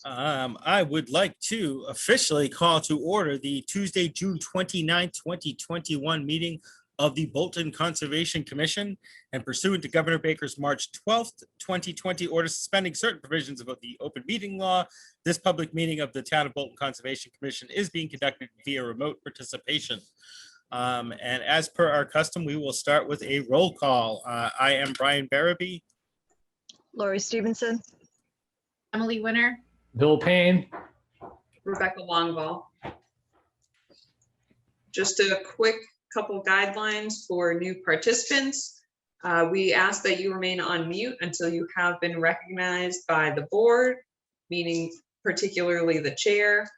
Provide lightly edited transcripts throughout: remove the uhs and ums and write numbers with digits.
I would like to officially call to order the Tuesday, June 29th, 2021 meeting of the Bolton Conservation Commission, and pursuant to Governor Baker's March 12th, 2020 order suspending certain provisions of the open meeting law, this public meeting of the Town of Bolton Conservation Commission is being conducted via remote participation. And as per our custom, we will start with a roll call. I am Brian Barabee. Lori Stevenson. Emily Winter. Bill Payne. Rebecca Longvall. Just a quick couple guidelines for new participants. We ask that you remain on mute until you have been recognized by the board, meaning particularly the chair.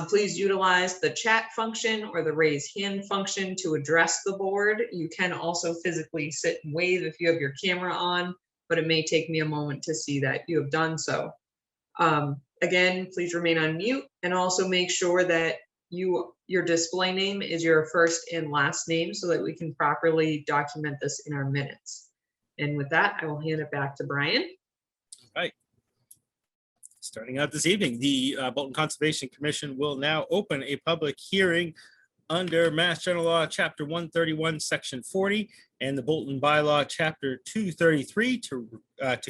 Please utilize the chat function or the raise hand function to address the board. You can also physically sit and wave if you have your camera on, but it may take me a moment to see that you have done so. Again, please remain on mute, and also make sure that your display name is your first and last name so that we can properly document this in our minutes. And with that, I will hand it back to Brian. All right. Starting out this evening, the Bolton Conservation Commission will now open a public hearing under Mass General Law, Chapter 131, Section 40, and the Bolton Bylaw, Chapter 233, to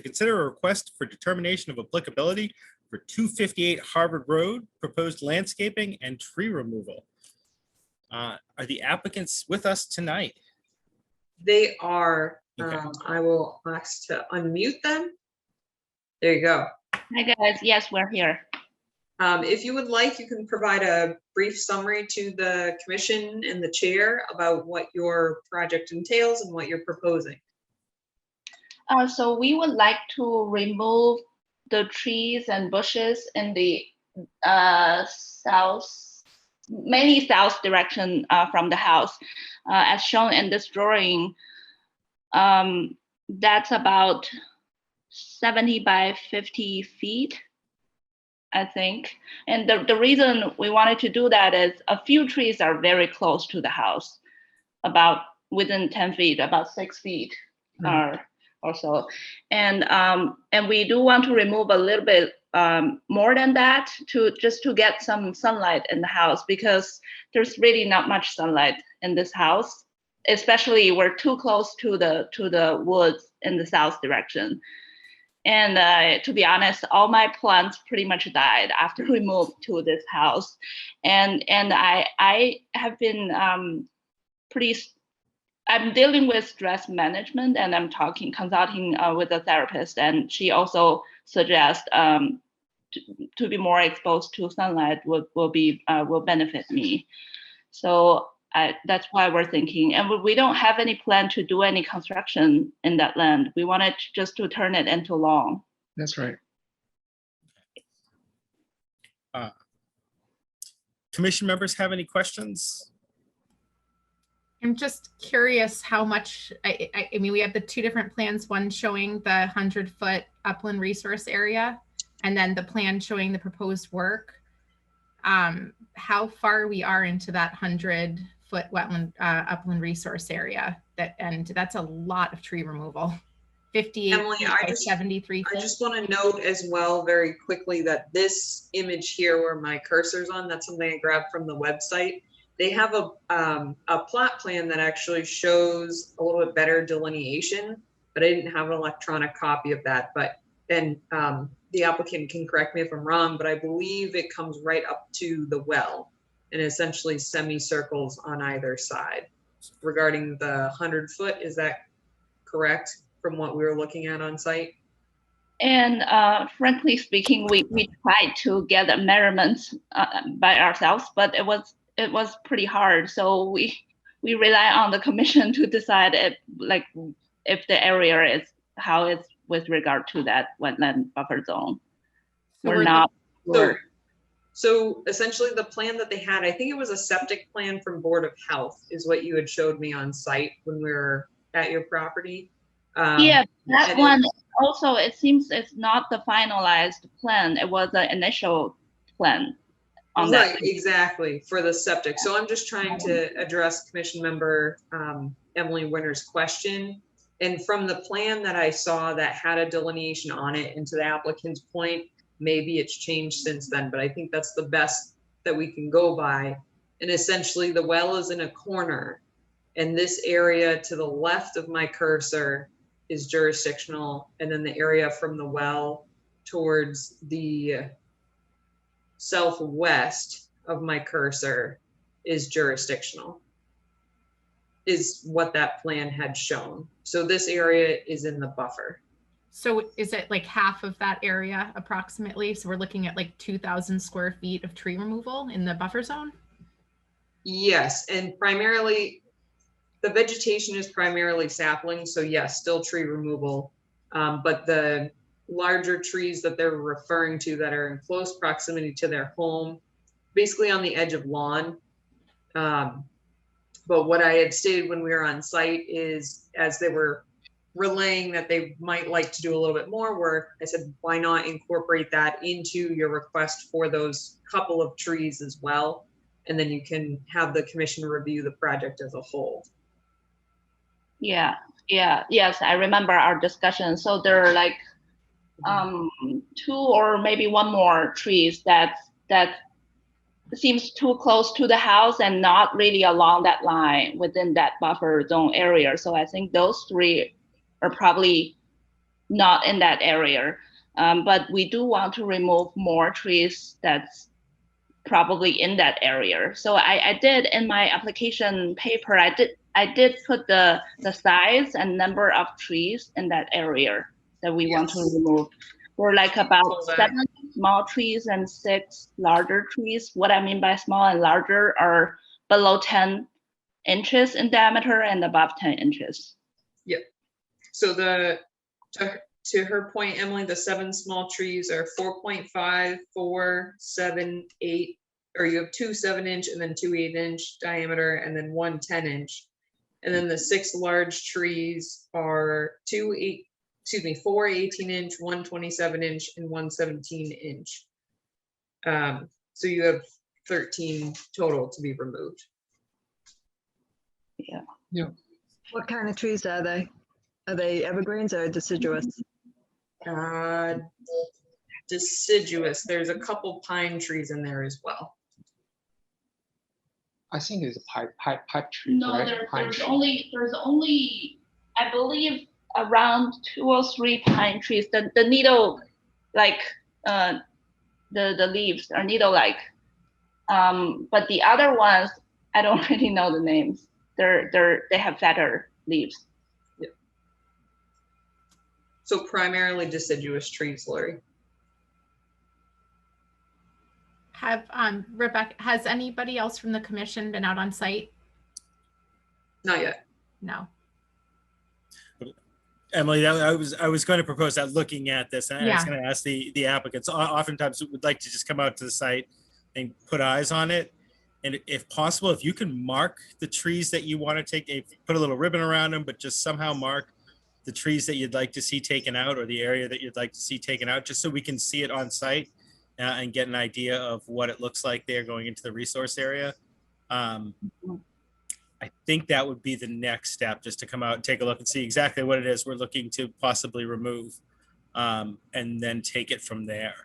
consider a request for determination of applicability for 258 Harvard Road, proposed landscaping and tree removal. Are the applicants with us tonight? They are. Okay. I will ask to unmute them. There you go. Hi guys, yes, we're here. If you would like, you can provide a brief summary to the commission and the chair about what your project entails and what you're proposing. So we would like to remove the trees and bushes in the mainly south direction from the house. As shown in this drawing, that's about 70 by 50 feet, I think. And the reason we wanted to do that is a few trees are very close to the house, about within 10 feet, about 6 feet or so. And we do want to remove a little bit more than that just to get some sunlight in the house, because there's really not much sunlight in this house, especially we're too close to the woods in the south direction. And to be honest, all my plants pretty much died after we moved to this house. And I have been I'm dealing with stress management, and I'm consulting with a therapist, and she also suggests to be more exposed to sunlight will benefit me. So that's why we're thinking, and we don't have any plan to do any construction in that land. We wanted just to turn it into lawn. That's right. Commission members have any questions? I'm just curious how much, I mean, we have the two different plans, one showing the 100-foot upland resource area, and then the plan showing the proposed work. How far we are into that 100-foot wetland upland resource area, and that's a lot of tree removal. 58 Emily, by 73 feet. I just want to note as well very quickly that this image here where my cursor's on, that's something I grabbed from the website. They have a plot plan that actually shows a little bit better delineation, but I didn't have an electronic copy of that. But then the applicant can correct me if I'm wrong, but I believe it comes right up to the well and essentially semicircles on either side. Regarding the 100-foot, is that correct from what we were looking at on site? And frankly speaking, we tried to get measurements by ourselves, but it was pretty hard. So we rely on the commission to decide if the area is how it's with regard to that wetland buffer zone. So we're not sure. So essentially the plan that they had, I think it was a septic plan from Board of Health is what you had showed me on site when we were at your property. Yeah, that one also, it seems it's not the finalized plan. It was the initial plan on that. Right, exactly, for the septic. So I'm just trying to address Commission Member Emily Winter's question. And from the plan that I saw that had a delineation on it, and to the applicant's point, Maybe it's changed since then, but I think that's the best that we can go by. And essentially the well is in a corner, and this area to the left of my cursor is jurisdictional. And then the area from the well towards the southwest of my cursor is jurisdictional, is what that plan had shown. So this area is in the buffer. So is it like half of that area approximately? So we're looking at like 2,000 square feet of tree removal in the buffer zone? Yes, and primarily the vegetation is primarily saplings, so yes, still tree removal. But the larger trees that they're referring to that are in close proximity to their home, basically on the edge of lawn. But what I had stated when we were on site is, as they were relaying that they might like to do a little bit more work, I said, why not incorporate that into your request for those couple of trees as well? And then you can have the commission review the project as a whole. Yeah, yes, I remember our discussion. So there are like 2 or maybe 1 more trees that seems too close to the house and not really along that line within that buffer zone area. So I think those 3 are probably not in that area. But we do want to remove more trees that's probably in that area. So I did in my application paper, I did put the size and number of trees in that area that we want to remove. We're like about 7 small trees and 6 larger trees. What I mean by small and larger are below 10 inches in diameter and above 10 inches. Yep. So to her point, Emily, the 7 small trees are 4.5, 4, 7, 8, or you have 2 7-inch and then 2 8-inch diameter and then 1 10-inch. And then the 6 large trees are 4 18-inch, 1 27-inch, and 1 17-inch. So you have 13 total to be removed. Yeah. What kind of trees are they? Are they evergreens or deciduous? Deciduous. There's a couple pine trees in there as well. I think it's a pipe tree. No, right? there's only I believe around 2 or 3 pine trees. The needle like the leaves are needle like. But the other ones I don't really know the names. They have fatter leaves. Yep. So primarily deciduous trees, Lori. Have Rebecca, has anybody else from the commission been out on site? Not yet. No. Emily, I was going to propose that looking at this, and I was Yeah. going to ask the applicants, oftentimes would like to just come out to the site and put eyes on it. And if possible, if you can mark the trees that you want to take, put a little ribbon around them, but just somehow mark the trees that you'd like to see taken out or the area that you'd like to see taken out, just so we can see it on site and get an idea of what it looks like there going into the resource area. I think that would be the next step, just to come out and take a look and see exactly what it is we're looking to possibly remove, and then take it from there.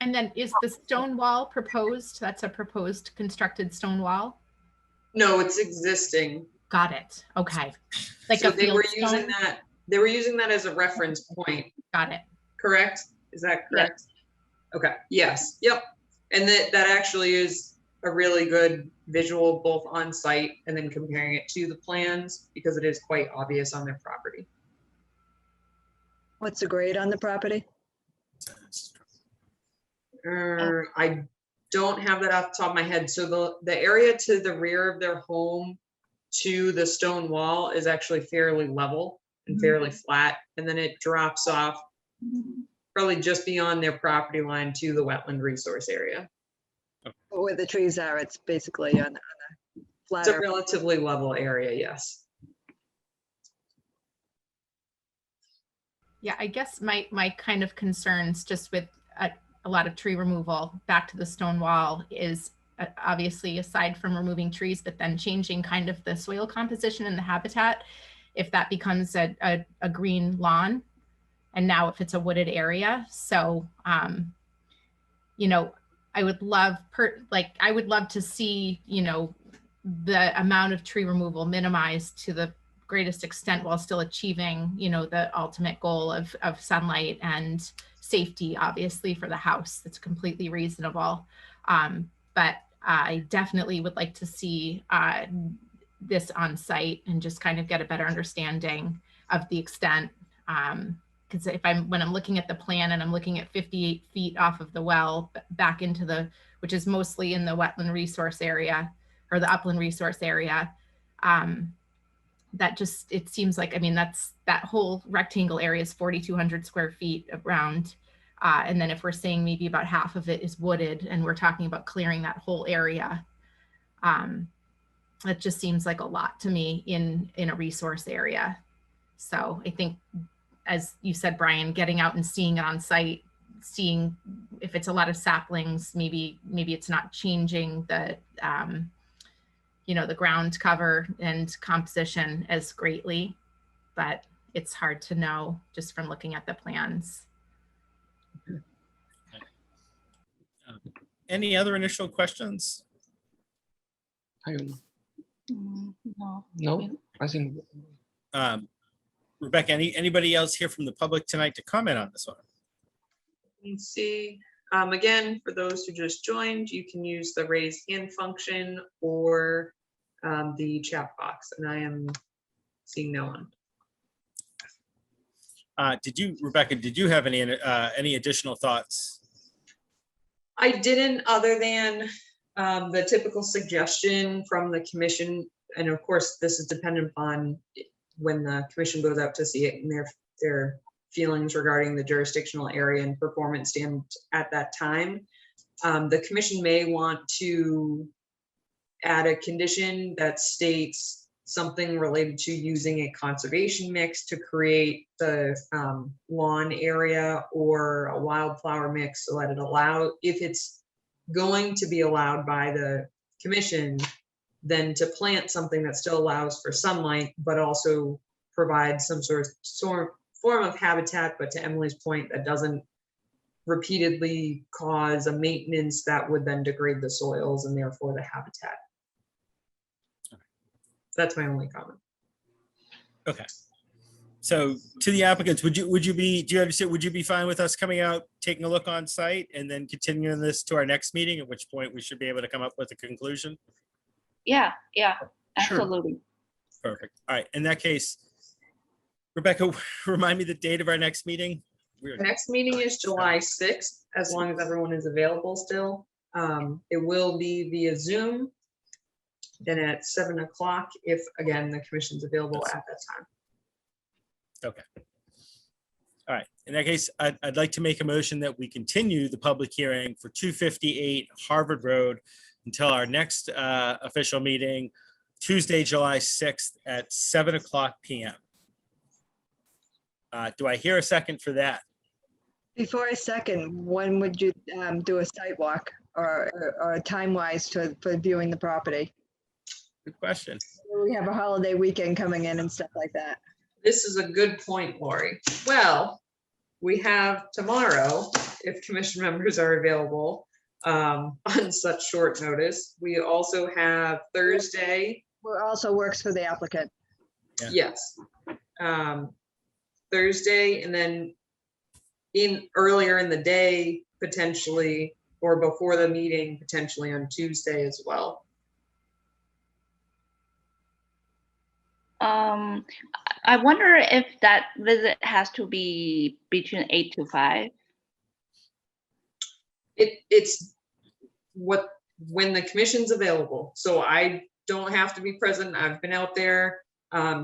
And then is the stone wall proposed? That's a proposed constructed stone wall? No, it's existing. Got it. Okay. Like So a they field were stone? using that. They were using that as a reference point. Got it. Correct? Is that correct? Okay. Yes. Yep. And that actually is a really good visual, both on site and then comparing it to the plans, because it is quite obvious on their property. What's the grade on the property? I don't have that off the top of my head. So the area to the rear of their home to the stone wall is actually fairly level and fairly flat. And then it drops off probably just beyond their property line to the wetland resource area. Where the trees are, it's basically on a It's a flatter. relatively level area, yes. Yeah, I guess my kind of concerns just with a lot of tree removal back to the stone wall is obviously, aside from removing trees, but then changing kind of the soil composition and the habitat, if that becomes a green lawn, and now if it's a wooded area. So I would love I would love to see, the amount of tree removal minimized to the greatest extent while still achieving, the ultimate goal of sunlight and safety, obviously, for the house. That's completely reasonable. But I definitely would like to see this on site and just kind of get a better understanding of the extent. Because when I'm looking at the plan and I'm looking at 58 feet off of the well back into which is mostly in the wetland resource area or the upland resource area, it seems like, that whole rectangle area is 4,200 square feet around. And then if we're saying maybe about half of it is wooded and we're talking about clearing that whole area, it just seems like a lot to me in a resource area. So I think, as you said, Brian, getting out and seeing it on site, seeing if it's a lot of saplings, maybe it's not changing the ground cover and composition as greatly, but it's hard to know just from looking at the plans. Any other initial questions? I don't know. No. No, I think Rebecca, anybody else here from the public tonight to comment on this one? Let's see. Again, for those who just joined, you can use the raise hand function or the chat box, and I am seeing no one. Rebecca, did you have any additional thoughts? I didn't, other than the typical suggestion from the commission, and of course, this is dependent on when the commission goes out to see it and their feelings regarding the jurisdictional area and performance stand at that time. The commission may want to add a condition that states something related to using a conservation mix to create the lawn area or a wildflower mix, so that if it's going to be allowed by the commission, then to plant something that still allows for sunlight, but also provide some sort of form of habitat, but to Emily's point, that doesn't repeatedly cause a maintenance that would then degrade the soils and therefore the habitat. That's my only comment. Okay. So to the applicants, would you be fine with us coming out, taking a look on site, and then continuing this to our next meeting, at which point we should be able to come up with a conclusion? Yeah, Sure. absolutely. Perfect. All right. In that case, Rebecca, remind me the date of our next meeting. Our next meeting is July 6th, as long as everyone is available still. It will be via Zoom. Then at 7 o'clock, if again, the commission's available at that time. Okay. All right. In that case, I'd like to make a motion that we continue the public hearing for 258 Harvard Road until our next official meeting, Tuesday, July 6th at 7 o'clock p.m. Do I hear a second for that? Before I second, when would you do a site walk or time-wise for viewing the property? Good question. We have a holiday weekend coming in and stuff like that. This is a good point, Lori. Well, we have tomorrow, if commission members are available on such short notice. We also have Thursday. Well, also works for the applicant. Yeah. Yes. Thursday, and then earlier in the day, potentially, or before the meeting, potentially on Tuesday as well. I wonder if that visit has to be between 8 to 5. It's when the commission's available. So I don't have to be present. I've been out there.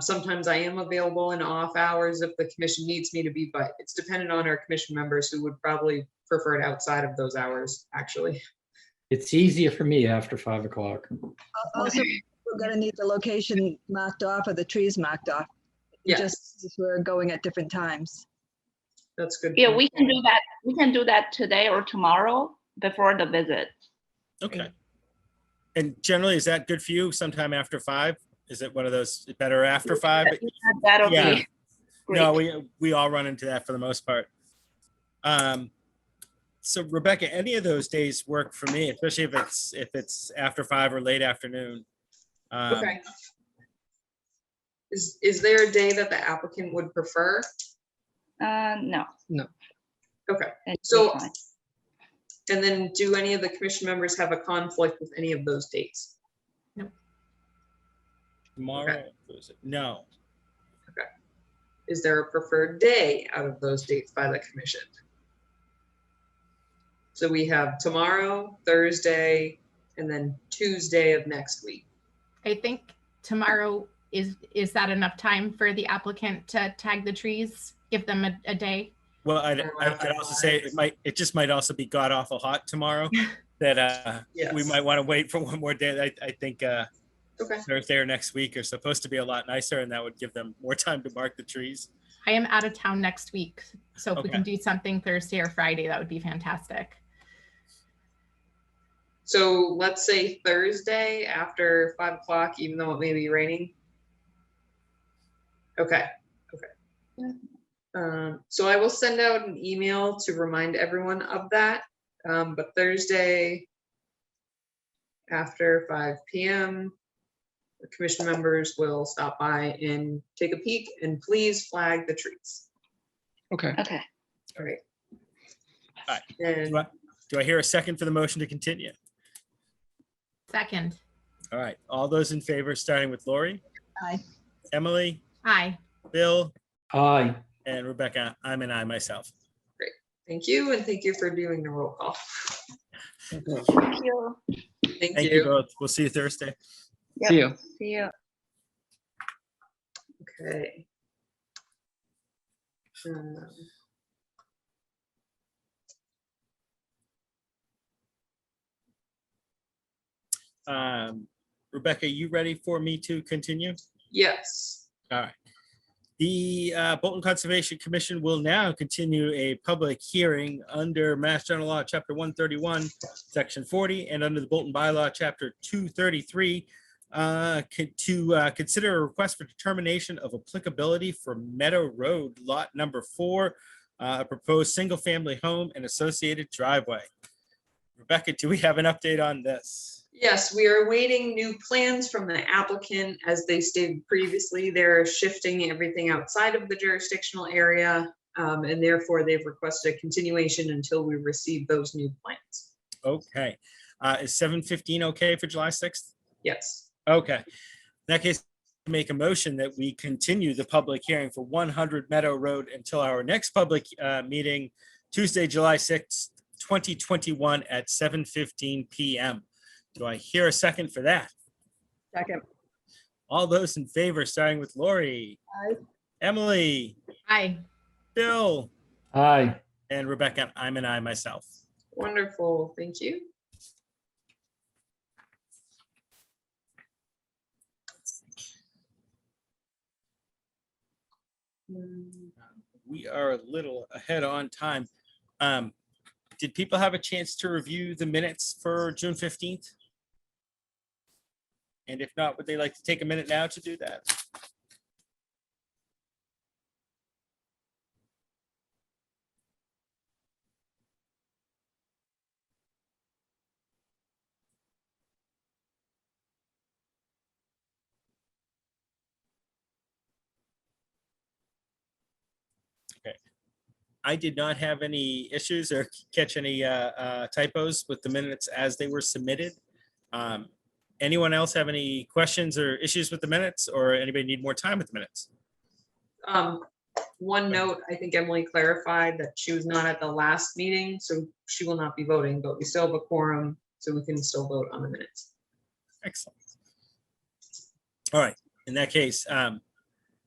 Sometimes I am available in off hours if the commission needs me to be, but it's dependent on our commission members who would probably prefer it outside of those hours, actually. It's easier for me after 5 o'clock. Also, we're gonna need the location marked off or the trees marked off. Yes. Just as we're going at different times. That's good. Yeah, we can do that. We can do that today or tomorrow before the visit. Okay. And generally, is that good for you? Sometime after 5? Is it one of those better after 5? That'll Yeah. be great. No, we all run into that for the most part. So Rebecca, any of those days work for me, especially if it's after 5 or late afternoon. Okay. Is there a day that the applicant would prefer? No. Okay, It's So- fine. and then do any of the commission members have a conflict with any of those dates? Tomorrow, was it? No. Is there a preferred day out of those dates by the commission? So we have tomorrow, Thursday, and then Tuesday of next week. I think tomorrow, is that enough time for the applicant to tag the trees? Give them a day? Well, I'd also say it just might also be god awful hot tomorrow. That we Yes. might want to wait for one more day. I think Okay, Thursday or next week are supposed to be a lot nicer, and that would give them more time to mark the trees. I am out of town next week, so if we can Okay. do something Thursday or Friday, that would be fantastic. so let's say Thursday after 5 o'clock, even though it may be raining. Okay. So I will send out an email to remind everyone of that. But Thursday after 5 p.m., the commission members will stop by and take a peek, and please flag the trees. Okay. Okay. All right. All right. And Do I hear a second for the motion to continue? Second, All right, all those in favor, starting with Lori, Aye. Emily, aye. Bill, Aye. and Rebecca. I'm an I myself. thank you, and thank you for doing the roll call. Thank you. Thank Thank you you. both. We'll see you Thursday. See you. See you. Okay. Rebecca, you ready for me to continue? Yes. All right. The Bolton Conservation Commission will now continue a public hearing under Mass General Law, Chapter 131, Section 40, and under the Bolton Bylaw, Chapter 233, to consider a request for determination of applicability for Meadow Road, Lot Number 4, a proposed single-family home and associated driveway. Rebecca, do we have an update on this? Yes, we are awaiting new plans from the applicant. As they stated previously, they're shifting everything outside of the jurisdictional area, and therefore they've requested a continuation until we receive those new plans. Okay. Is 7:15 okay for July 6th? Yes. Okay. In that case, make a motion that we continue the public hearing for 100 Meadow Road until our next public meeting, Tuesday, July 6th, 2021 at 7:15 p.m. Do I hear a second for that? Second. All those in favor, starting with Lori, Aye. Emily, Aye. Bill, Aye. and Rebecca. I'm an I myself. Wonderful. Thank you. We are a little ahead on time. Did people have a chance to review the minutes for June 15th? And if not, would they like to take a minute now to do that? I did not have any issues or catch any typos with the minutes as they were submitted. Anyone else have any questions or issues with the minutes, or anybody need more time with the minutes? One note, I think Emily clarified that she was not at the last meeting, so she will not be voting, but we still have a quorum, so we can still vote on the minutes. Excellent. All right, in that case, I'd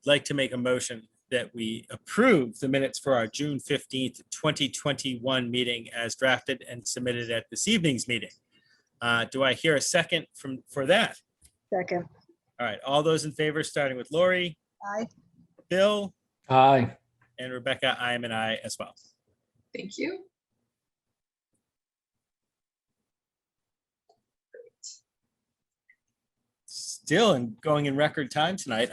like to make a motion that we approve the minutes for our June 15th, 2021 meeting as drafted and submitted at this evening's meeting. Do I hear a second for that? Second. All right, all those in favor, starting with Lori, Aye. Bill, Aye. and Rebecca, I am an I as well. Thank you. Still going in record time tonight.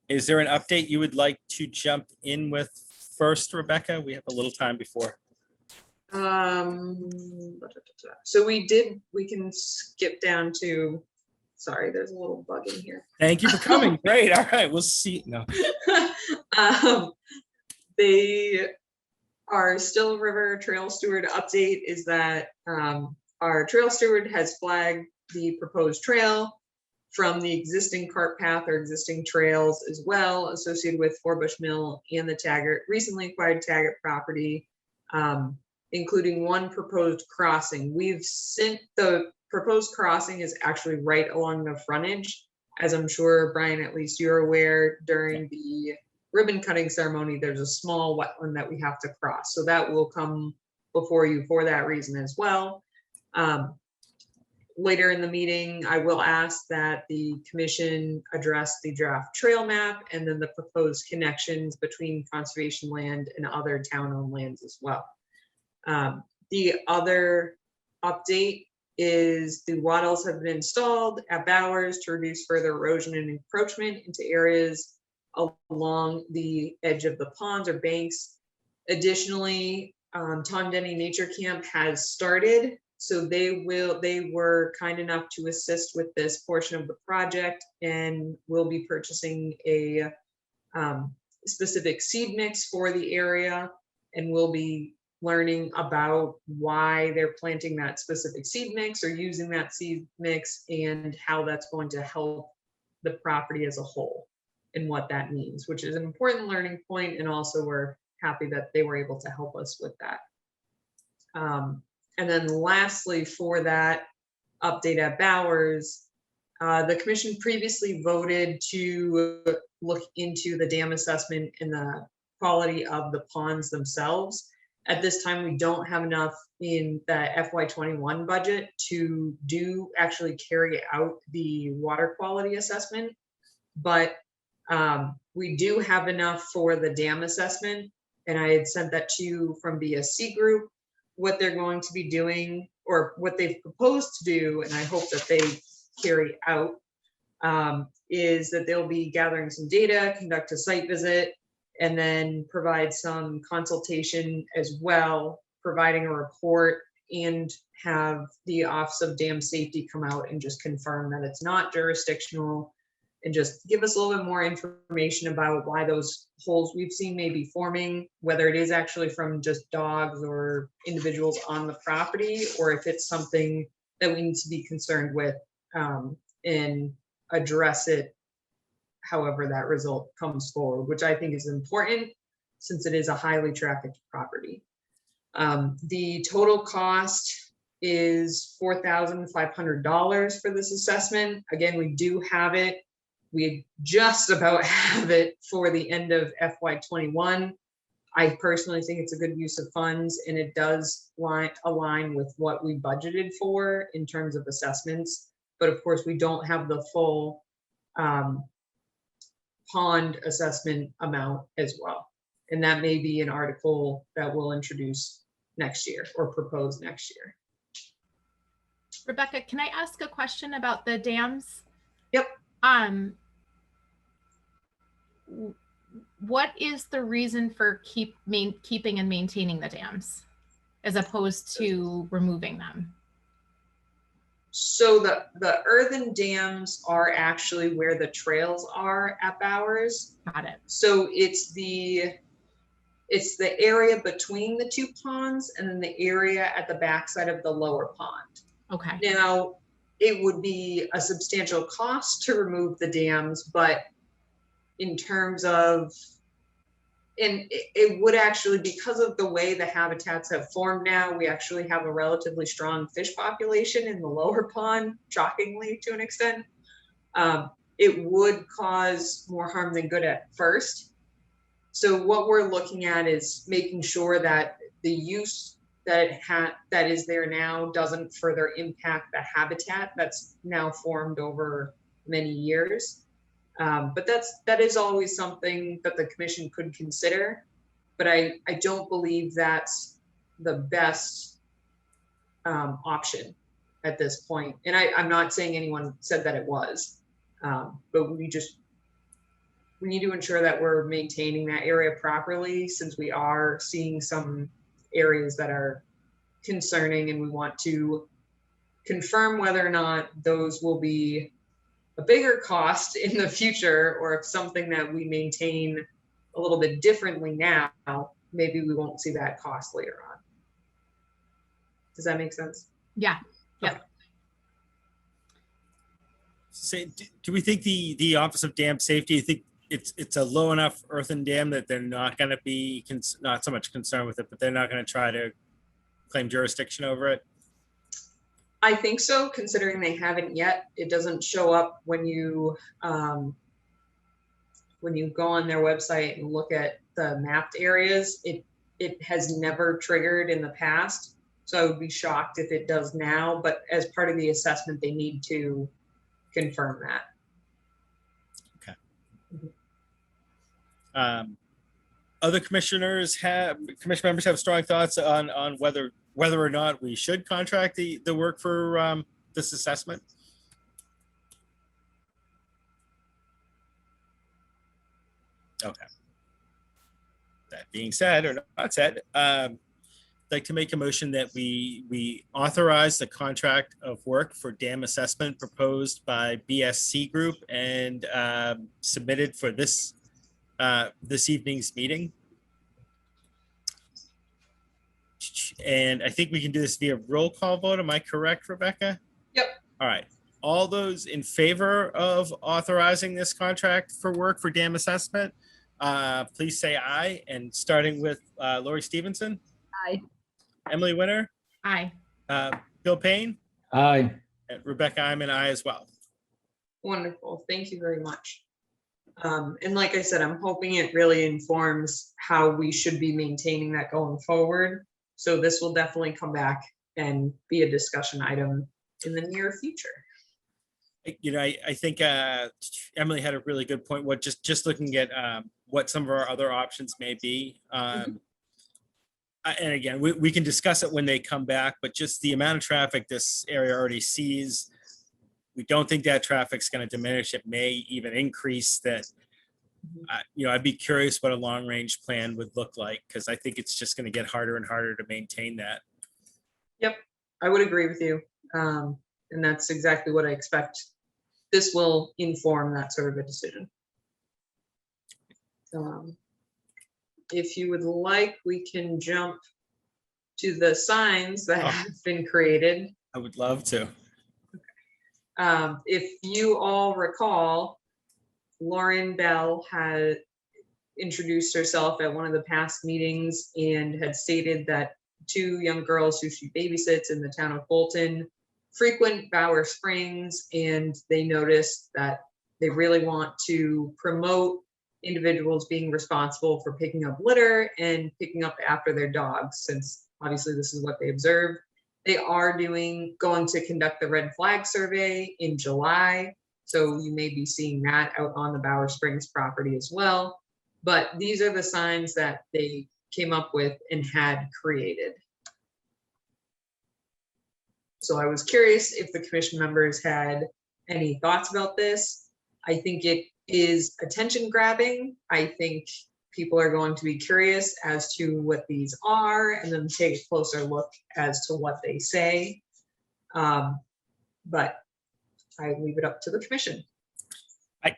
Is there an update you would like to jump in with first, Rebecca? We have a little time before. So we can skip down to, sorry, there's a little bug in here. Thank you for coming. Great. All right. We'll see. No. They are Still River Trail Steward update is that our trail steward has flagged the proposed trail from the existing cart path or existing trails as well associated with Forbush Mill and the Taggart recently acquired Taggart property, including one proposed crossing. We've sent the proposed crossing is actually right along the frontage. As I'm sure, Brian, at least you're aware, during the ribbon cutting ceremony, there's a small wetland that we have to cross. So that will come before you for that reason as well. Later in the meeting, I will ask that the commission address the draft trail map and then the proposed connections between conservation land and other town-owned lands as well. The other update is the wattles have been installed at Bowers to reduce further erosion and encroachment into areas along the edge of the ponds or banks. Additionally, Tom Denny Nature Camp has started, so they were kind enough to assist with this portion of the project and will be purchasing a specific seed mix for the area, and we'll be learning about why they're planting that specific seed mix or using that seed mix and how that's going to help the property as a whole and what that means, which is an important learning point. And also we're happy that they were able to help us with that. And then lastly, for that update at Bowers, the commission previously voted to look into the dam assessment and the quality of the ponds themselves. At this time, we don't have enough in the FY21 budget to actually carry out the water quality assessment, but we do have enough for the dam assessment. And I had sent that to you from BSC Group, what they're going to be doing or what they've proposed to do, and I hope that they carry out, is that they'll be gathering some data, conduct a site visit, and then provide some consultation as well, providing a report, and have the Office of Dam Safety come out and just confirm that it's not jurisdictional and just give us a little bit more information about why those holes we've seen may be forming, whether it is actually from just dogs or individuals on the property, or if it's something that we need to be concerned with and address it however that result comes forward, which I think is important since it is a highly trafficked property. The total cost is $4,500 for this assessment. Again, we do have it. We just about have it for the end of FY21. I personally think it's a good use of funds, and it does align with what we budgeted for in terms of assessments. But of course, we don't have the full pond assessment amount as well. And that may be an article that we'll introduce next year or propose next year. Rebecca, can I ask a question about the dams? Yep. What is the reason for keeping and maintaining the dams as opposed to removing them? So the earthen dams are actually where the trails are at Bowers. Got it. So it's the area between the two ponds and then the area at the backside of the lower pond. Okay. Now, it would be a substantial cost to remove the dams, but in terms of, and it would actually, because of the way the habitats have formed now, we actually have a relatively strong fish population in the lower pond, shockingly to an extent. It would cause more harm than good at first. So what we're looking at is making sure that the use that is there now doesn't further impact the habitat that's now formed over many years. But that is always something that the commission could consider, but I don't believe that's the best option at this point. And I'm not saying anyone said that it was, but we need to ensure that we're maintaining that area properly, since we are seeing some areas that are concerning, and we want to confirm whether or not those will be a bigger cost in the future, or if something that we maintain a little bit differently now, maybe we won't see that cost later on. Does that make sense? Yeah. Say, do we think the Office of Dam Safety, you think it's a low enough earthen dam that they're not going to be not so much concerned with it, but they're not going to try to claim jurisdiction over it? I think so, considering they haven't yet. It doesn't show up when you go on their website and look at the mapped areas. It has never triggered in the past, so I would be shocked if it does now. But as part of the assessment, they need to confirm that. Okay. Other commission members have strong thoughts on whether or not we should contract the work for this assessment. Okay. That being said, or not said, I'd like to make a motion that we authorize the contract of work for dam assessment proposed by BSC Group and submitted for this evening's meeting. And I think we can do this via roll call vote. Am I correct, Rebecca? Yep. All right. All those in favor of authorizing this contract for work for dam assessment, please say aye. And starting with Lori Stevenson. Aye. Emily Winter. Aye. Bill Payne. Aye. And Rebecca, I'm an aye as well. Wonderful. Thank you very much. And like I said, I'm hoping it really informs how we should be maintaining that going forward. So this will definitely come back and be a discussion item in the near future. You know, I think Emily had a really good point. What just looking at what some of our other options may be. And again, we can discuss it when they come back, but just the amount of traffic this area already sees, we don't think that traffic's going to diminish. It may even increase that. You know, I'd be curious what a long range plan would look like, because I think it's just going to get harder and harder to maintain that. Yep, I would agree with you. And that's exactly what I expect. This will inform that sort of a decision. If you would like, we can jump to the signs that have been created. I would love to. If you all recall, Lauren Bell had introduced herself at one of the past meetings and had stated that 2 young girls who she babysits in the town of Fulton frequent Bower Springs, and they noticed that they really want to promote individuals being responsible for picking up litter and picking up after their dogs, since obviously this is what they observed. They are going to conduct the red flag survey in July. So you may be seeing that out on the Bower Springs property as well. But these are the signs that they came up with and had created. So I was curious if the commission members had any thoughts about this. I think it is attention grabbing. I think people are going to be curious as to what these are and then take a closer look as to what they say. But I leave it up to the commission. I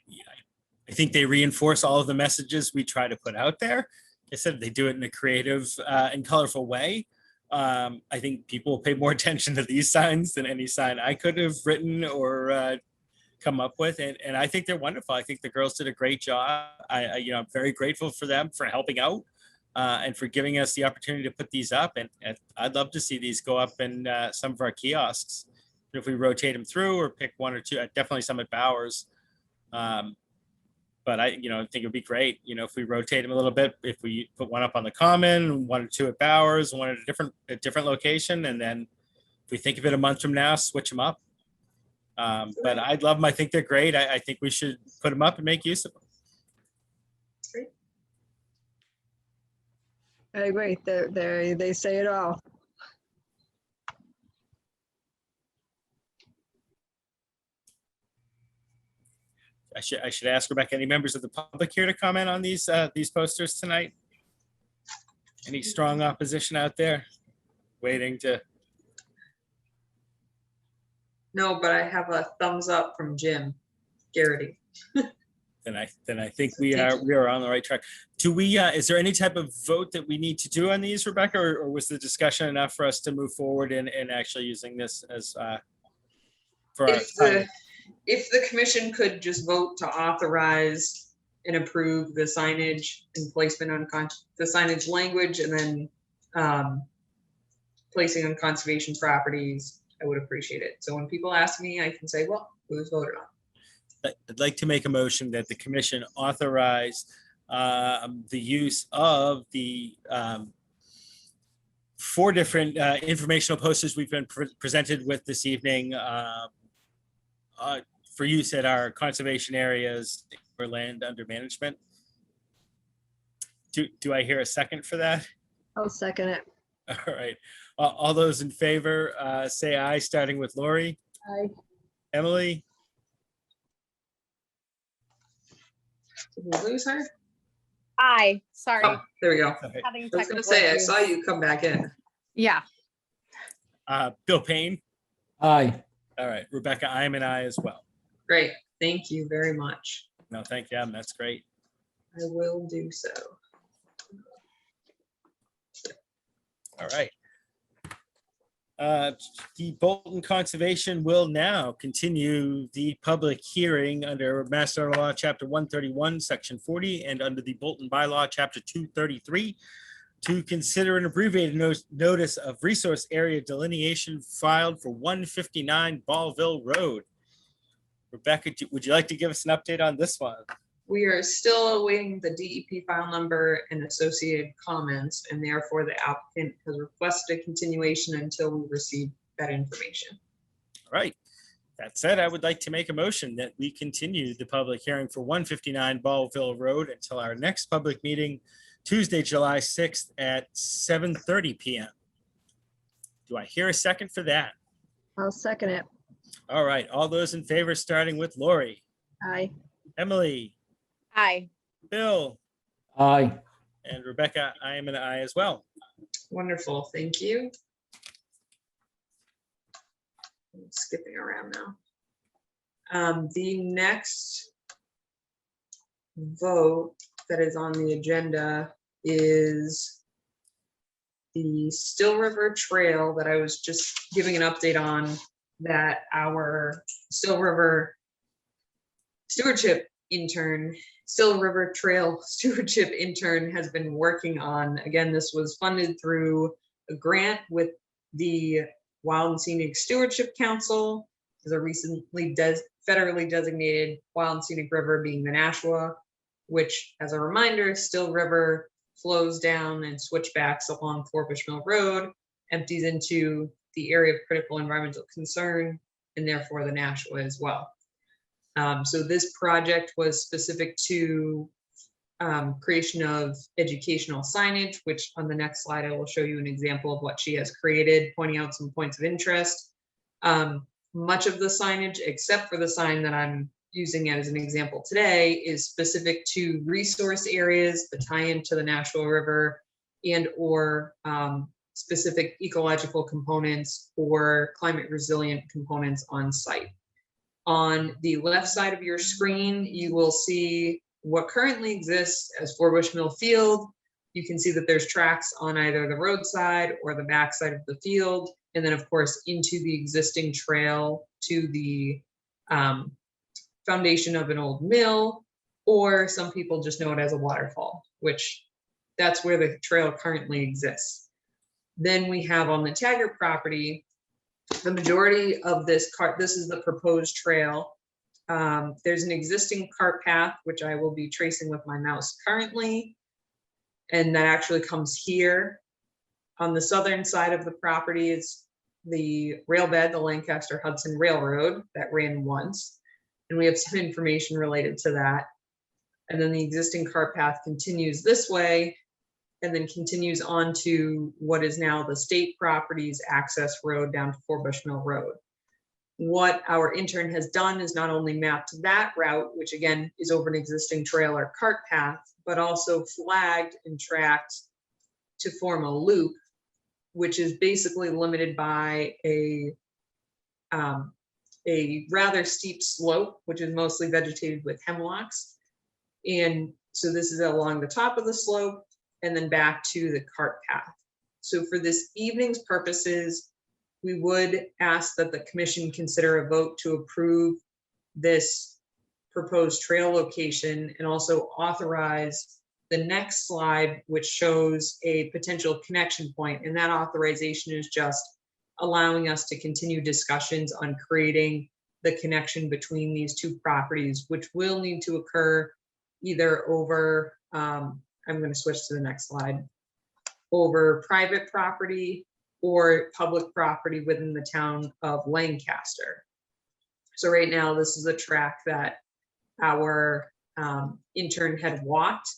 think they reinforce all of the messages we try to put out there. I said they do it in a creative and colorful way. I think people will pay more attention to these signs than any sign I could have written or come up with. And I think they're wonderful. I think the girls did a great job. I'm very grateful for them for helping out and for giving us the opportunity to put these up. And I'd love to see these go up in some of our kiosks. If we rotate them through or pick 1 or 2, definitely some at Bowers. But I think it'd be great, if we rotate them a little bit, if we put 1 up on the Common, 1 or 2 at Bowers, 1 at a different location. And then if we think of it a month from now, switch them up. But I'd love them. I think they're great. I think we should put them up and make use of them. Great. I agree. They say it all. I should ask Rebecca, any members of the public here to comment on these posters tonight? Any strong opposition out there? waiting to, No, but I have a thumbs up from Jim Garrity. then I think we are on the right track. Do we, is there any type of vote that we need to do on these, Rebecca, or was the discussion enough for us to move forward and actually using this as for our If the commission could just vote to authorize and approve the signage and placement on the signage language, and then placing on conservation properties, I would appreciate it. So when people ask me, I can say, well, it was voted on. I'd like to make a motion that the commission authorize the use of the 4 different informational posters we've been presented with this evening for use at our conservation areas for land under management. Do I hear a second for that? I'll second it. All right. All those in favor, say aye, starting with Lori. Aye. Emily, Did we lose her? Aye, sorry. Oh, there we go. okay. Having I was gonna technical say, I issues. saw you come back in. Yeah, Bill Payne. Aye. All right. Rebecca, I am an aye as well. Great, thank you very much. No, thank you. That's great. I will do so. All right. The Bolton Conservation will now continue the public hearing under Mass General Law, Chapter 131, Section 40, and under the Bolton Bylaw, Chapter 233, to consider an abbreviated notice of resource area delineation filed for 159 Ballville Road. Rebecca, would you like to give us an update on this one? We are still awaiting the DEP file number and associated comments, and therefore the applicant has requested a continuation until we receive that information. All right. That said, I would like to make a motion that we continue the public hearing for 159 Ballville Road until our next public meeting, Tuesday, July 6th at 7:30 p.m. Do I hear a second for that? I'll second it. All right. All those in favor, starting with Lori, Aye. Emily, aye. Bill, Aye. and Rebecca, I am an aye as well. Wonderful, thank you. I'm skipping around now. The next vote that is on the agenda is the Still River Trail that I was just giving an update on, that our Still River stewardship intern, Still River Trail stewardship intern has been working on. Again, this was funded through a grant with the Wild and Scenic Stewardship Council, as a recently federally designated wild and scenic river being the Nashua, which, as a reminder, Still River flows down and switchbacks along Forbush Mill Road, empties into the area of critical environmental concern, and therefore the Nashua as well. So this project was specific to creation of educational signage, which on the next slide, I will show you an example of what she has created, pointing out some points of interest. Much of the signage, except for the sign that I'm using as an example today, is specific to resource areas, the tie-in to the Nashua River, and or specific ecological components or climate resilient components on site. On the left side of your screen, you will see what currently exists as Forbush Mill Field. You can see that there's tracks on either the roadside or the backside of the field, and then of course into the existing trail to the foundation of an old mill, or some people just know it as a waterfall, which that's where the trail currently exists. Then we have on the Taggart property, the majority of this is the proposed trail. There's an existing cart path, which I will be tracing with my mouse currently, and that actually comes here. On the southern side of the property is the rail bed, the Lancaster Hudson Railroad that ran once, and we have some information related to that. And then the existing cart path continues this way and then continues on to what is now the state properties access road down to Forbush Mill Road. What our intern has done is not only mapped that route, which again is over an existing trail or cart path, but also flagged and tracked to form a loop which is basically limited by a rather steep slope, which is mostly vegetated with hemlocks. And so this is along the top of the slope and then back to the cart path. So for this evening's purposes, we would ask that the commission consider a vote to approve this proposed trail location and also authorize the next slide, which shows a potential connection point. And that authorization is just allowing us to continue discussions on creating the connection between these two properties, which will need to occur either over, I'm going to switch to the next slide, over private property or public property within the town of Lancaster. So right now, this is a track that our intern had walked.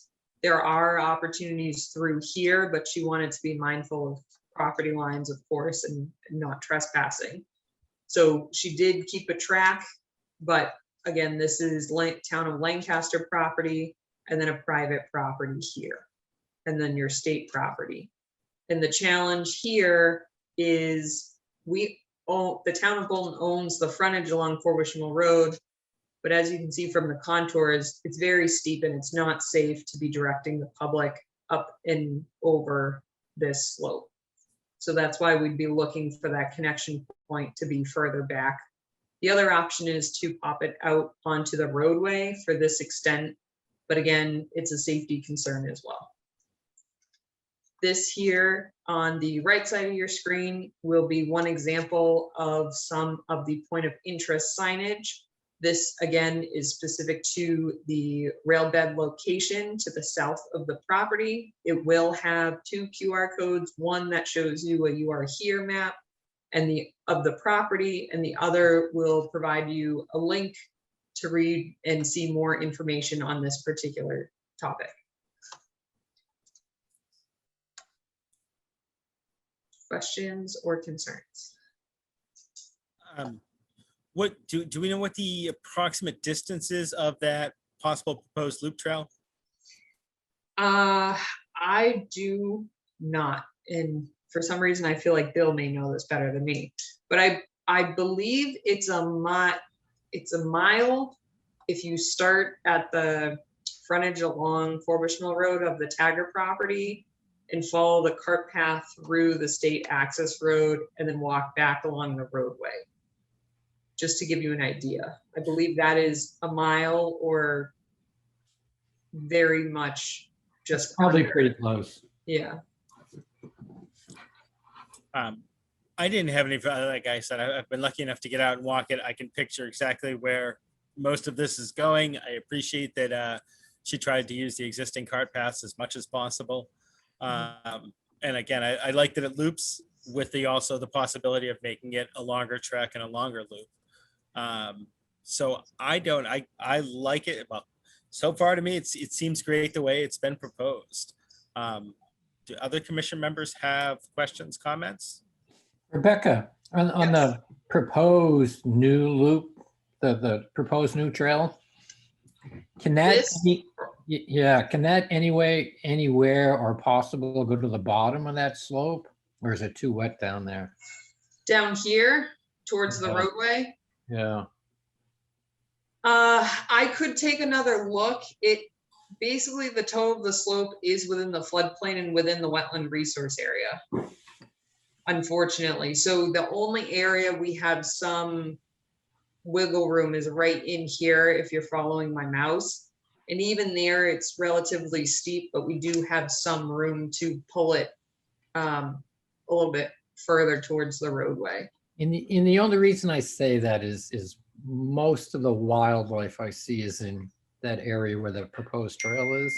There are opportunities through here, but she wanted to be mindful of property lines, of course, and not trespassing. So she did keep a track, but again, this is town of Lancaster property and then a private property here, and then your state property. And the challenge here is the town of Bolton owns the frontage along Forbush Mill Road, but as you can see from the contours, it's very steep and it's not safe to be directing the public up and over this slope. So that's why we'd be looking for that connection point to be further back. The other option is to pop it out onto the roadway for this extent, but again, it's a safety concern as well. This here on the right side of your screen will be one example of some of the point of interest signage. This again is specific to the rail bed location to the south of the property. It will have two QR codes, one that shows you a "You Are Here" map and of the property, and the other will provide you a link to read and see more information on this particular topic. Questions or concerns? What do we know what the approximate distance is of that possible proposed loop trail? I do not, and for some reason I feel like Bill may know this better than me, but I believe it's a mile if you start at the frontage along Forbush Mill Road of the Tagger property and follow the cart path through the state access road and then walk back along the roadway. Just to give you an idea, I believe that is a mile or very much just Probably under. pretty close. Yeah. I didn't have any, like I said, I've been lucky enough to get out and walk it. I can picture exactly where most of this is going. I appreciate that she tried to use the existing cart paths as much as possible. And again, I like that it loops with also the possibility of making it a longer trek and a longer loop. So I like it. Well, so far to me, it seems great the way it's been proposed. Do other commission members have questions, comments? Rebecca, on the proposed new loop, the proposed new trail, can that, can that anywhere or possible go to the bottom of that slope? Or is it too wet down there? Down here towards the Yeah. roadway. Yeah. I could take another look. It basically, the toe of the slope is within the floodplain and within the wetland resource area, unfortunately. So the only area we have some wiggle room is right in here, if you're following my mouse. And even there, it's relatively steep, but we do have some room to pull it a little bit further towards the roadway. And the only reason I say that is most of the wildlife I see is in that area where the proposed trail is.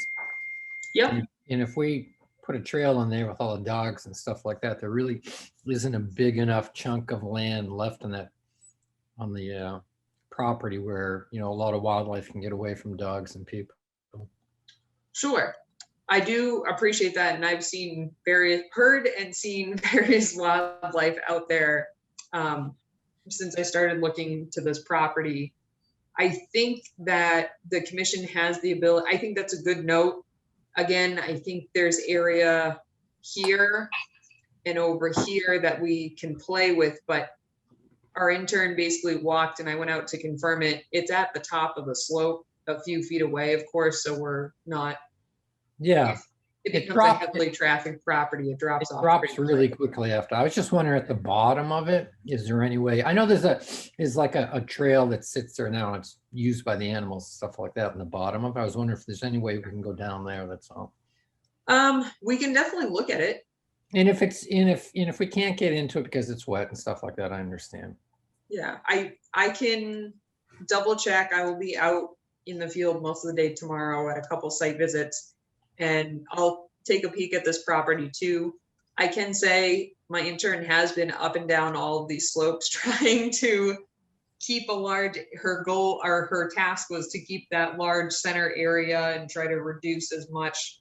Yep. And if we put a trail in there with all the dogs and stuff like that, there really isn't a big enough chunk of land left on the property where, you know, a lot of wildlife can get away from dogs and people. Sure. I do appreciate that. And I've heard and seen various wildlife out there since I started looking to this property. I think that the commission has the ability, I think that's a good note. Again, I think there's area here and over here that we can play with, but our intern basically walked and I went out to confirm it. It's at the top of the slope, a few feet away, of course, so we're not, Yeah, it It becomes a dropped- heavily trafficked property. It it drops off. drops pretty really quick. quickly after. I was just wondering at the bottom of it, is there any way? I know there's like a trail that sits there now. It's used by the animals, stuff like that in the bottom of it. I was wondering if there's any way we can go down there, that's all. We can definitely look at it. And if we can't get into it because it's wet and stuff like that, I understand. Yeah, I can double check. I will be out in the field most of the day tomorrow at a couple site visits, and I'll take a peek at this property too. I can say my intern has been up and down all of these slopes trying to keep her goal or her task was to keep that large center area and try to reduce as much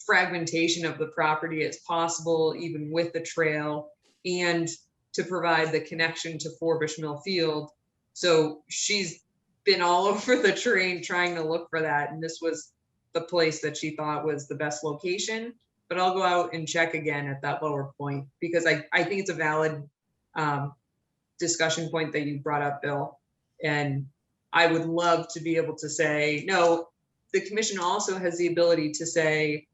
fragmentation of the property as possible, even with the trail, and to provide the connection to Forbush Mill Field. So she's been all over the terrain trying to look for that. And this was the place that she thought was the best location. But I'll go out and check again at that lower point, because I think it's a valid discussion point that you brought up, Bill. And I would love to be able to say, no, the commission also has the ability to say,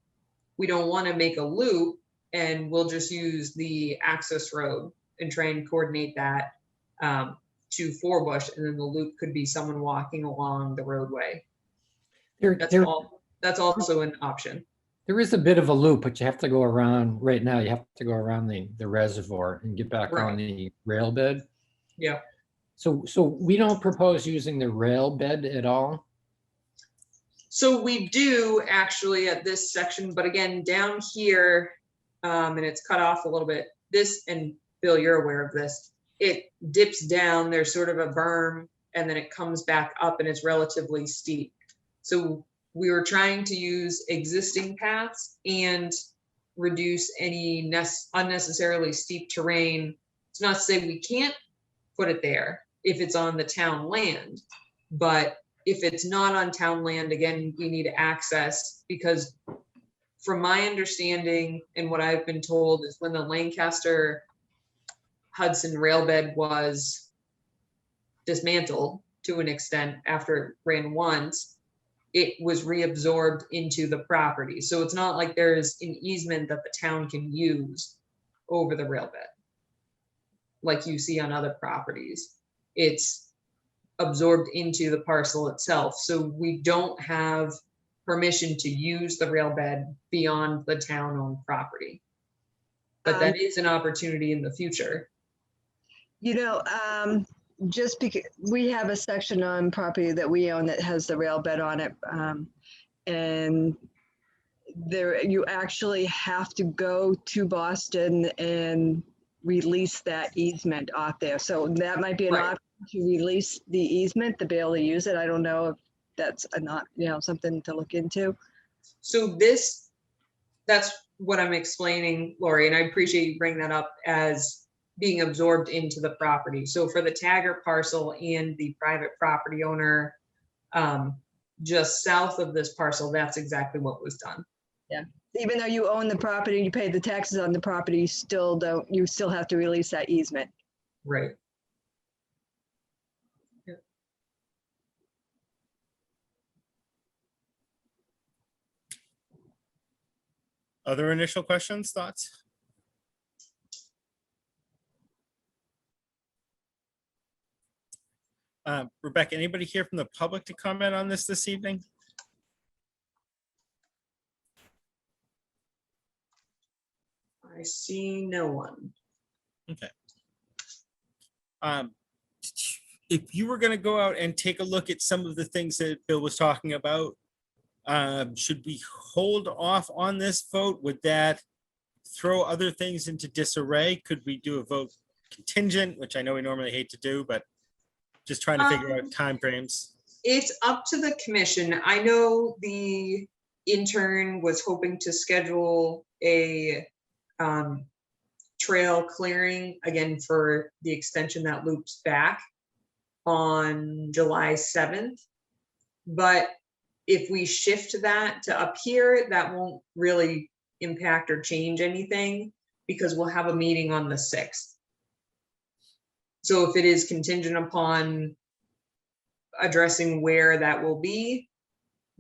we don't want to make a loop and we'll just use the access road and try and coordinate that to Forbush, and then the loop could be someone walking along the roadway. That's also an option. There is a bit of a loop, but you have to go around, right now, you have to go around the reservoir and get back on the rail bed. Yeah. So we don't propose using the rail bed at all? So we do actually at this section, but again, down here, and it's cut off a little bit, this, and Bill, you're aware of this, it dips down, there's sort of a berm, and then it comes back up and it's relatively steep. So we were trying to use existing paths and reduce any unnecessarily steep terrain. It's not to say we can't put it there if it's on the town land, but if it's not on town land, again, we need access, because from my understanding and what I've been told is when the Lancaster Hudson railbed was dismantled to an extent after it ran once, it was reabsorbed into the property. So it's not like there's an easement that the town can use over the railbed like you see on other properties. It's absorbed into the parcel itself. So we don't have permission to use the railbed beyond the town-owned property. But that is an opportunity in the future. You know, just because we have a section on property that we own that has the rail bed on it, and there you actually have to go to Boston and release that easement off there. So that might be an Right. option to release the easement to be able to use it. I don't know if that's not, something to look into. So that's what I'm explaining, Lori, and I appreciate you bringing that up as being absorbed into the property. So for the Taggart parcel and the private property owner, just south of this parcel, that's exactly what was done. Even though you own the property, you pay the taxes on the property, you still have to release that easement. Right. Other initial questions, thoughts? Rebecca, anybody here from the public to comment on this evening? I see no one. Okay. If you were going to go out and take a look at some of the things that Bill was talking about, should we hold off on this vote? Would that throw other things into disarray? Could we do a vote contingent, which I know we normally hate to do, but just trying to figure out timeframes. It's up to the commission. I know the intern was hoping to schedule a trail clearing again for the extension that loops back on July 7th. But if we shift that to up here, that won't really impact or change anything because we'll have a meeting on the 6th. So if it is contingent upon addressing where that will be,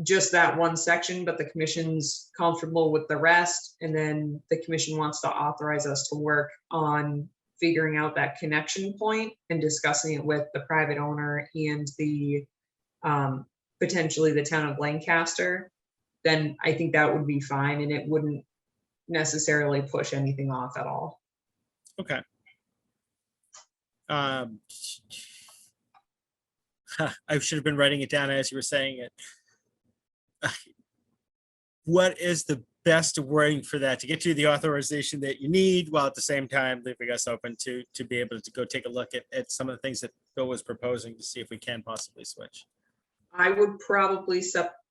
just that one section, but the commission's comfortable with the rest, and then the commission wants to authorize us to work on figuring out that connection point and discussing it with the private owner and the potentially the town of Lancaster, then I think that would be fine and it wouldn't necessarily push anything off at all. Okay. I should have been writing it down as you were saying it. What is the best wording for that to get you the authorization that you need, while at the same time leaving us open to be able to go take a look at some of the things that Bill was proposing to see if we can possibly switch? I would probably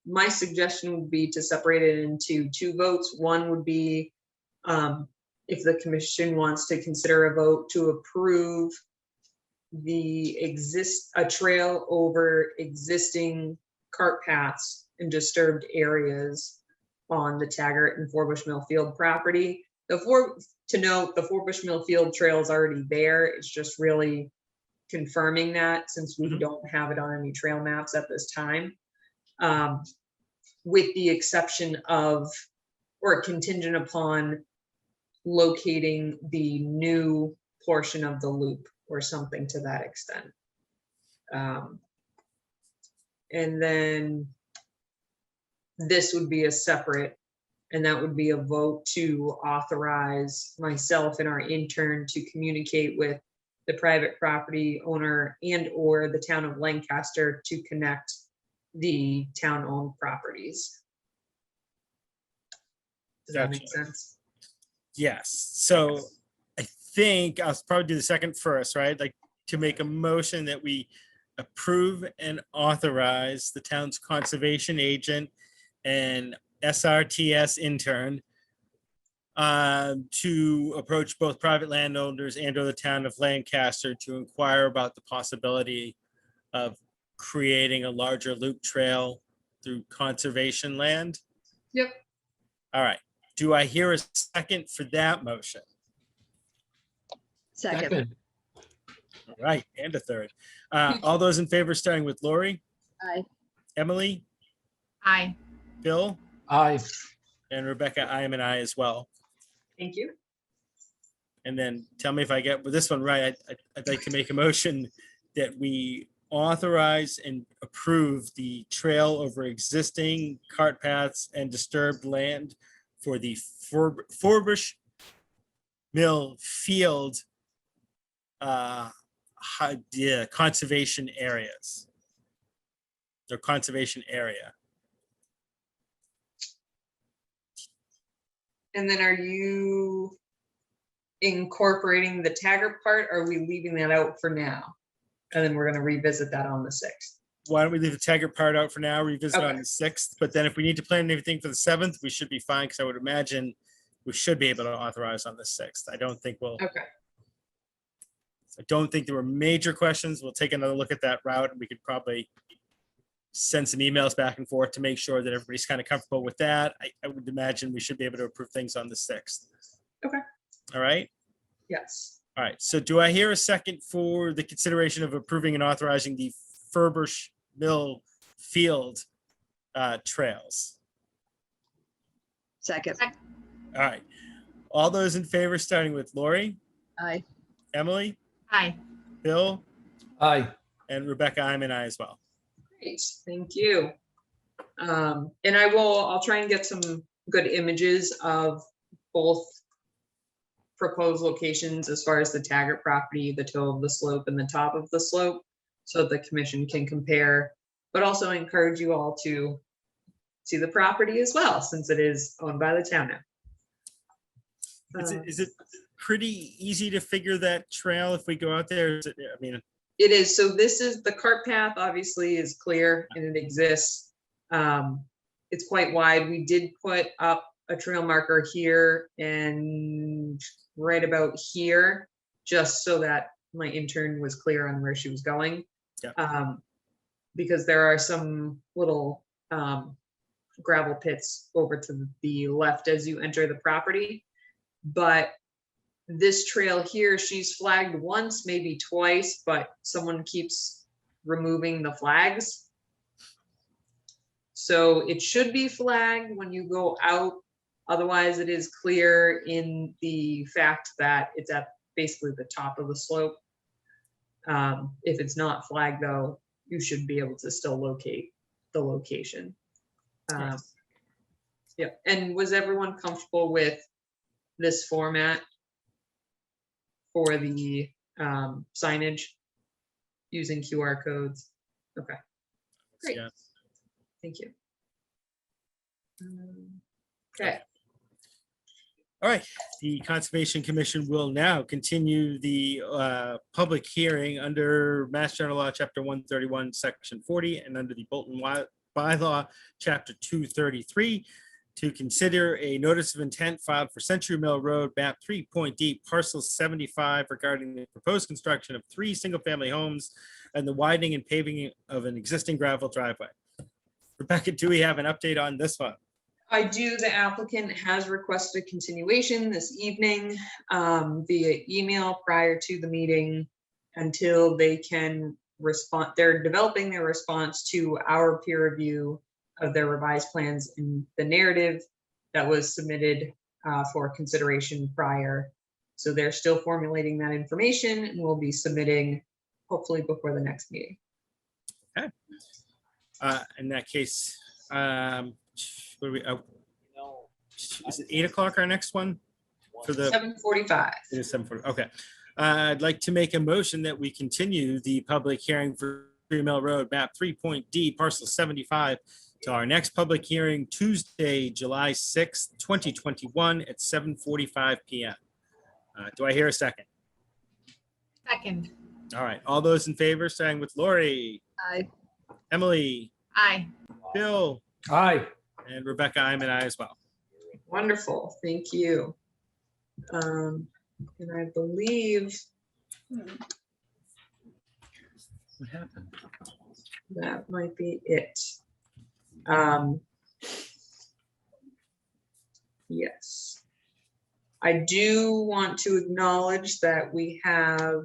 my suggestion would be to separate it into 2 votes. One would be if the commission wants to consider a vote to approve a trail over existing cart paths and disturbed areas on the Taggart and Forbush Mill Field property. To note, the Forbush Mill Field trail is already there. It's just really confirming that, since we don't have it on any trail maps at this time, with the exception of, or contingent upon, locating the new portion of the loop or something to that extent. And then this would be a separate, and that would be a vote to authorize myself and our intern to communicate with the private property owner and or the town of Lancaster to connect the town-owned properties. Does that make sense? Yes. So I think I'll probably do the second first, right? Like to make a motion that we approve and authorize the town's conservation agent and SRTS intern to approach both private landowners and or the town of Lancaster to inquire about the possibility of creating a larger loop trail through conservation land. Yep. All right. Do I hear a second for that motion? Second. All right, and a third. All those in favor, starting with Lori, Aye. Emily, Aye. Bill, Aye. and Rebecca, I am an aye as well. Thank you. And then tell me if I get with this one right. I'd like to make a motion that we authorize and approve the trail over existing cart paths and disturbed land for the Forbush Mill Field conservation areas. Or conservation area. And then are you incorporating the Taggart part, or are we leaving that out for now? And then we're going to revisit that on the 6th. Why don't we leave the Taggart part out for now, revisit on Okay. the 6th, but then if we need to plan anything for the 7th, we should be fine, because I would imagine we should be able to authorize on the 6th. I don't think there were major questions. We'll take another look at that route, and we could probably send some emails back and forth to make sure that everybody's kind of comfortable with that. I would imagine we should be able to approve things on the 6th. Okay. All right. Yes. All right. So do I hear a second for the consideration of approving and authorizing the Forbush Mill Field trails? Second. All right. All those in favor, starting with Lori, Aye. Emily, Aye. Bill, Aye. and Rebecca, I'm an aye as well. Great. Thank you. And I'll try and get some good images of both proposed locations as far as the Taggart property, the toe of the slope and the top of the slope, so the commission can compare, but also encourage you all to see the property as well, since it is owned by the town now. Is it pretty easy to figure that trail if we go out there? It is. So this is the cart path, obviously is clear and it exists. It's quite wide. We did put up a trail marker here and right about here, just so that my intern was clear on where she was going. Yeah. Because there are some little gravel pits over to the left as you enter the property. But this trail here, she's flagged once, maybe twice, but someone keeps removing the flags. So it should be flagged when you go out. Otherwise, it is clear in the fact that it's at basically the top of the slope. If it's not flagged though, you should be able to still locate the location. Yeah, and was everyone comfortable with this format for the signage using QR codes? Okay, great. Yeah. Thank you. Okay. All right, the Conservation Commission will now continue the public hearing under Mass General Law, Chapter 131, Section 40, and under the Bolton Bylaw, Chapter 233, to consider a notice of intent filed for Century Mill Road, map 3.D, parcel 75, regarding the proposed construction of 3 single-family homes and the widening and paving of an existing gravel driveway. Rebecca, do we have an update on this one? I do. The applicant has requested a continuation this evening via email prior to the meeting until they can respond. They're developing their response to our peer review of their revised plans in the narrative that was submitted for consideration prior. So they're still formulating that information and will be submitting hopefully before the next meeting. Okay. In that case, what are we, is it 8 o'clock our next one? For the 7:45. It is 7:40. Okay. I'd like to make a motion that we continue the public hearing for Century Mill Road, map 3.D, parcel 75, to our next public hearing Tuesday, July 6th, 2021 at 7:45 p.m. Do I hear a second? Second. All right. All those in favor, starting with Lori, Aye. Emily, Aye. Bill, Aye. and Rebecca, I'm an aye as well. Wonderful, thank you. And I believe What happened? that might be it. Yes. I do want to acknowledge that we have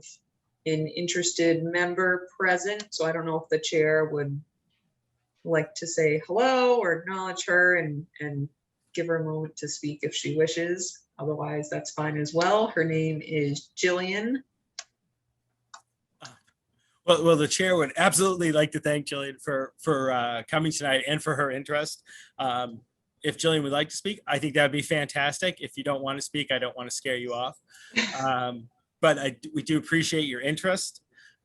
an interested member present, so I don't know if the chair would like to say hello or acknowledge her and give her a moment to speak if she wishes. Otherwise, that's fine as well. Her name is Jillian. Well, the chair would absolutely like to thank Jillian for coming tonight and for her interest. If Jillian would like to speak, I think that'd be fantastic. If you don't want to speak, I don't want to scare you off. But we do appreciate your interest.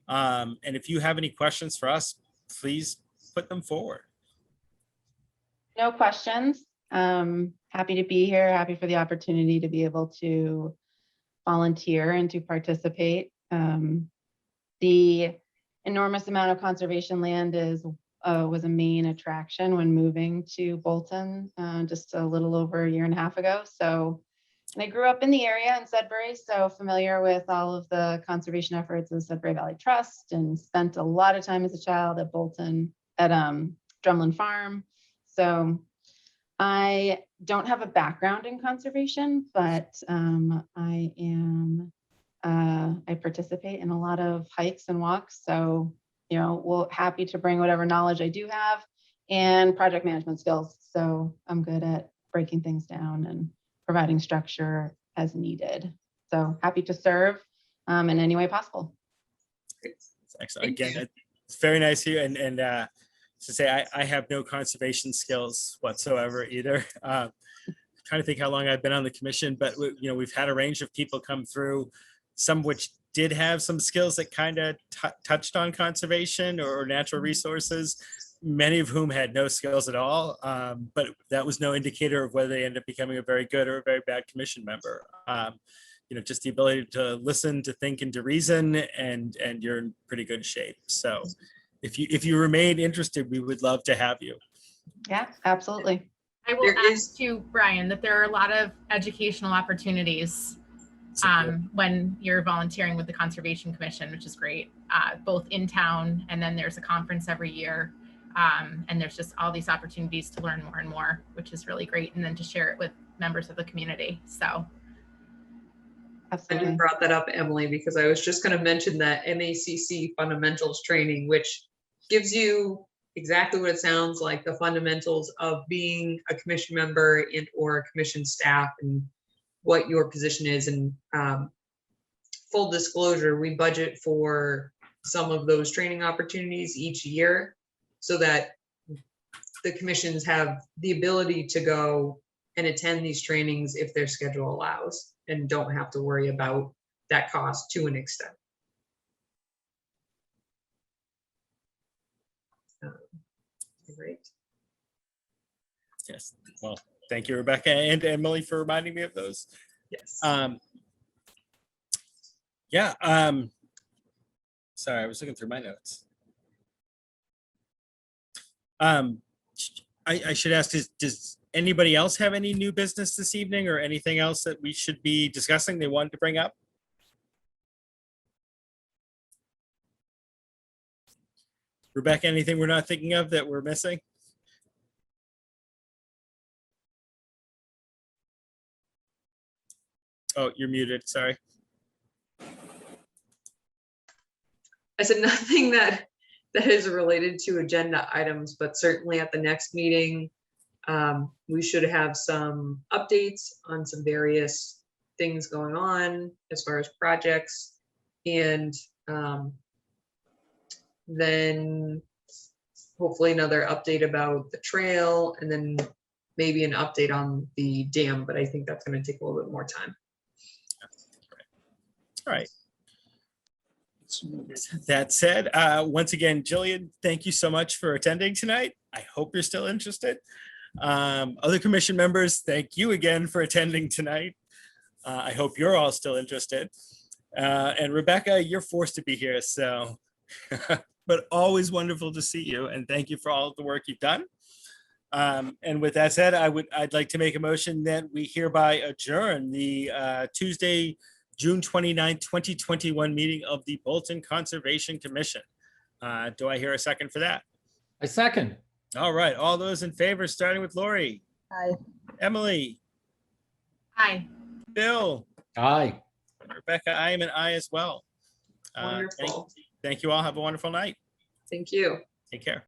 And if you have any questions for us, please put them forward. No questions. Happy to be here. Happy for the opportunity to be able to volunteer and to participate. The enormous amount of conservation land was a main attraction when moving to Bolton just a little over a year and a half ago. So, and I grew up in the area in Sudbury, so familiar with all of the conservation efforts of Sudbury Valley Trust, and spent a lot of time as a child at Bolton at Drumlin Farm. So I don't have a background in conservation, but I participate in a lot of hikes and walks. So, we're happy to bring whatever knowledge I do have and project management skills. So I'm good at breaking things down and providing structure as needed. So happy to serve in any way possible. Excellent. Again, it's very nice here. And to say I have no conservation skills whatsoever either. Trying to think how long I've been on the commission, but we've had a range of people come through, some of which did have some skills that kind of touched on conservation or natural resources, many of whom had no skills at all. But that was no indicator of whether they ended up becoming a very good or a very bad commission member. Just the ability to listen, to think, and to reason, and you're in pretty good shape. So if you remain interested, we would love to have you. Yeah, absolutely. I will add to Brian that there are a lot of educational opportunities when you're volunteering with the Conservation Commission, which is great, both in town, and then there's a conference every year And there's just all these opportunities to learn more and more, which is really great. And then to share it with members of the community. So I Absolutely. just brought that up, Emily, because I was just going to mention that NACC fundamentals training, which gives you exactly what it sounds like, the fundamentals of being a commission member and or a commission staff and what your position is. And full disclosure, we budget for some of those training opportunities each year so that the commissions have the ability to go and attend these trainings if their schedule allows and don't have to worry about that cost to an extent. Great. Yes. Well, thank you, Rebecca and Emily, for reminding me of those. Yes. Yeah. Sorry, I was looking through my notes. I should ask, does anybody else have any new business this evening or anything else that we should be discussing they wanted to bring up? Rebecca, anything we're not thinking of that we're missing? Oh, you're muted, sorry. I said nothing that is related to agenda items, but certainly at the next meeting, we should have some updates on some various things going on as far as projects, and then hopefully another update about the trail, and then maybe an update on the dam, but I think that's going to take a little bit more time. All right. That said, once again, Jillian, thank you so much for attending tonight. I hope you're still interested. Other commission members, thank you again for attending tonight. I hope you're all still interested. And Rebecca, you're forced to be here, so, but always wonderful to see you. And thank you for all of the work you've done. And with that said, I'd like to make a motion that we hereby adjourn the Tuesday, June 29th, 2021 meeting of the Bolton Conservation Commission. Do I hear a second for that? I second. All right, all those in favor, starting with Lori, Aye. Emily, hi. Bill, Aye. Rebecca, I am an I as well. Wonderful. Thank you all. Have a wonderful night. Thank you. Take care.